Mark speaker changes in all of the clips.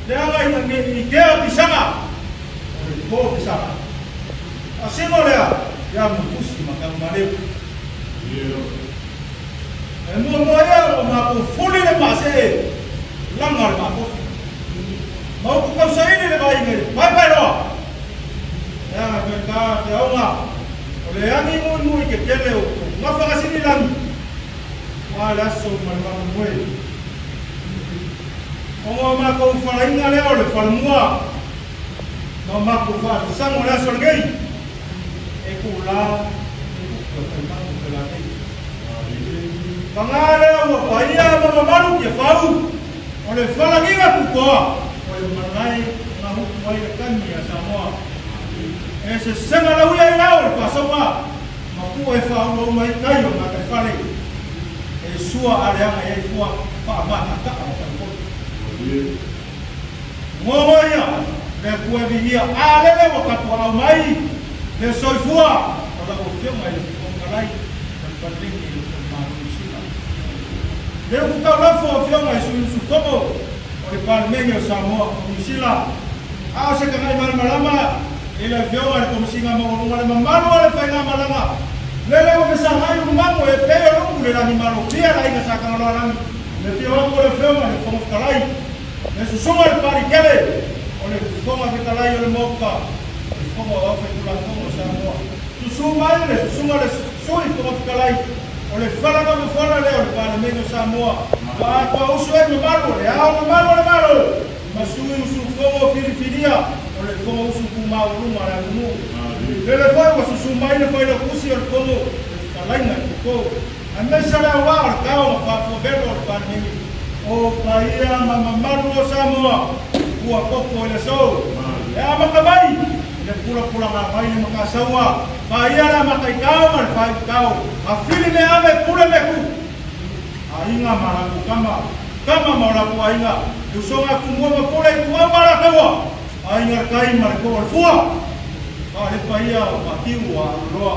Speaker 1: Leanga i kea pisanga. O le ko pisanga. A sino lea, ya mukusi makamareu. E mua ia o mako fuli le pase langa le mako. Mau ku kau saini le vai ngai. Pai roa. Ya ka te aunga. O le angi mui ke kele o. Ngafanga sini langi. Wala so malama mui. O mako falainga leo le falmua. No mako fa sango la solgei. E kula Pangale o paia mama malu ke fau. O le falangiga kukoa. O le manai na huku mai le kani a Samoa. E se senga la uia i lao le pasaua. Maku e fau o mai kai o nga kai fale. E sua aleanga e fua wha mata ka o tampoi. Ngō ia, le kue vihia alele o kapu au mai. Le soifua. O la o fio mai le fongalai. Palingi le kutau lafo o fionga i su tomo o le Palmengi o Samoa o Nisila. A o se kangai malama i le fionga le komisinga mo le mamalo o le whainga malanga. Lele o ke sangai umango e peo lungu le rani malo pia la inga sakanga loa rangi. Le fionga o le fionga le fongalai. Le susunga le parikele o le fonga fitalai o le moka. Le fonga o afe kula fonga o Samoa. Susunga le susunga le sui fonga fitalai. O le whalanga mo whala leo le Palmengi o Samoa. Wa kwa usu e me malo le ao le malo. Masui usu fongo filifinia. O le fongo usu kumau runga la lumu. Le fai wa susu mai le fai le kusi o le fongo. Le kalainga kuko. A mesa le awa o le kao ma whafo belo o le Palmengi. O paia mamamaru o Samoa. Kua koko o le sou. E a makamai. Le pula ma mai le makasaua. Paia la makaikao ma le whaikao. A fili me ave pule me ku. A inga maraku kama maraku a inga. Usonga kumua ma pule kua marakaua. A inga kai marako al fua. A le paia o patiu a roa.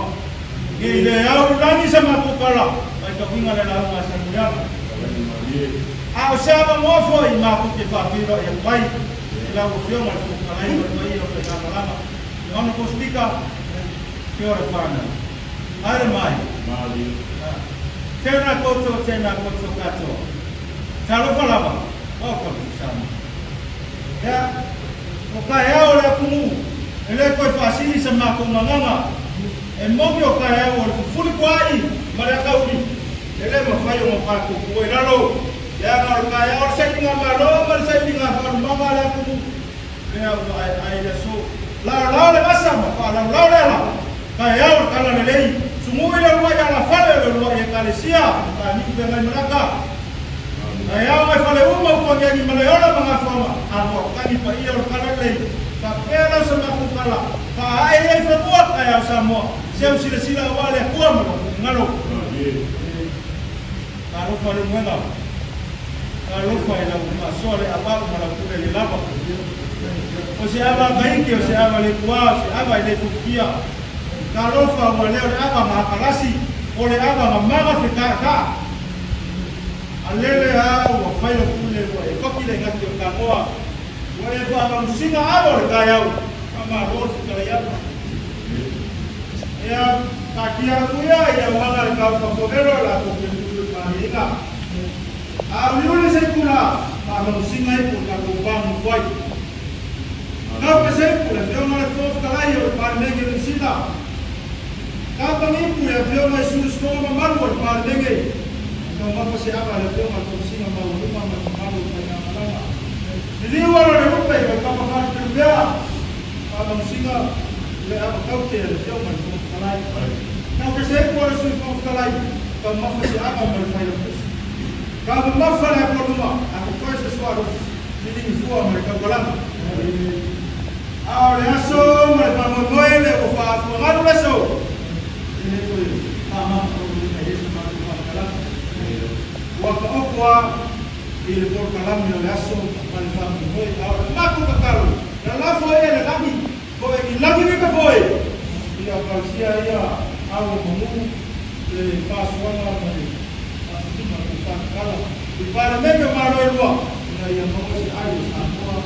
Speaker 1: Ke ile au lani sa makukala. Ai ka winga le launga sa muriana. A o seama mofo i maku ke whawhiro e pai. Ila o whionga le kukalai o le paia o le kamalama. Ono ko speaker. Kia ora whana. Aere mai. Tēnā koutou katoa. Talofa lava. Welcome to Samoa. Ia, o kai ao le akumu. E le koe whaasili sa mako manganga. E moki o kai ao le fufuli kuai. Mare akauri. E le mawhai o mawhako kue lalo. Ia ngā o kai ao le saitinga malo. Mare saitinga whanumanga le akumu. Ia ai le so. Lau le masa ma. Lau le ala. Kai au kala le lei sumui le rua ya la fale le rua e kalesia ta ni pe ngai maraka ai au mai fale uma ko ngi male ona manga fama ako kani pa ia o kala lei ta pera sa ma kala fa ai e fa bua ai au Samoa se sila sila wale ko ma ngalo aro fale mwenga aro fale la uma sole apa ma la kule le lava o se ava baiki o se ava le kwa se ava le fukia Karofa o leo le aba makalasi o le aba mamaga fetaka. Alele a o faio kule o e kokile ngati o kamoa. O e fa musinga aba le kayau. Ama ro fitaya. Ya takia kuya ya wanga le ka fofero la ko ke marina. A yule se kula ma musinga e ko ka ko ba mu foi. Na pese kula de ona le fof kalaio pa nege le sila. Kata nipu ya fiona isus koma malu al denge. Kau apa sih apa le fiona kau singa mau rumah malu pada malanga. Jadi wala le rupai kau apa kerja. Kalau singa le apa kau te le fiona kau kalai. Kau kesek wala sul kau kalai. Kau apa sih apa mal fai le. Kau apa le kau rumah. Aku kau sesuatu. Jadi fua mereka kalam. Ahora eso me vamos nueve o fa fumar eso. Waka okwa ile por kalam yo laso mal fam hoy ahora maku kakalo la la foi le lagi ko e lagi me ka foi ia pasia ia au momu le paso wana mali asuma ku fa kala i para me me maro lua ia mo se ai Samoa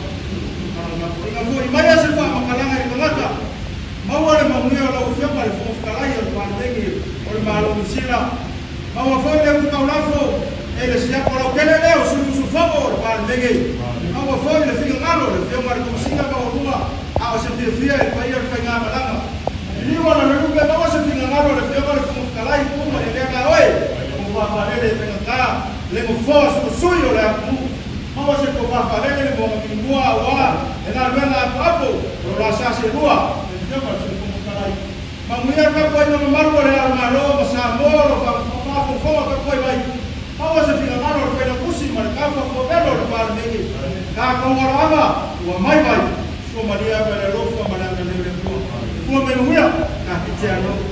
Speaker 1: ele sia para o kele leo su favor para lege ao foi le fica ngalo le fica mar como singa ba rua ao se fia e pai e fai ngama langa ni wala le rupe ba se fica ngalo le fica mar como kalai como le ga oi como va para le fica ka le mo force o suyo le apu ma se ko va para le mo ngua wa e na vela papo la sa se rua le fica mar como kalai ma muia ka ko no maru le armaro sa moro pa ka ko vai Awas se fica ngalo le fica kusi mar ka ko belo le para lege ka ko ngorava wa mai vai so maria bele rofa malanga le ko me muia ka tiano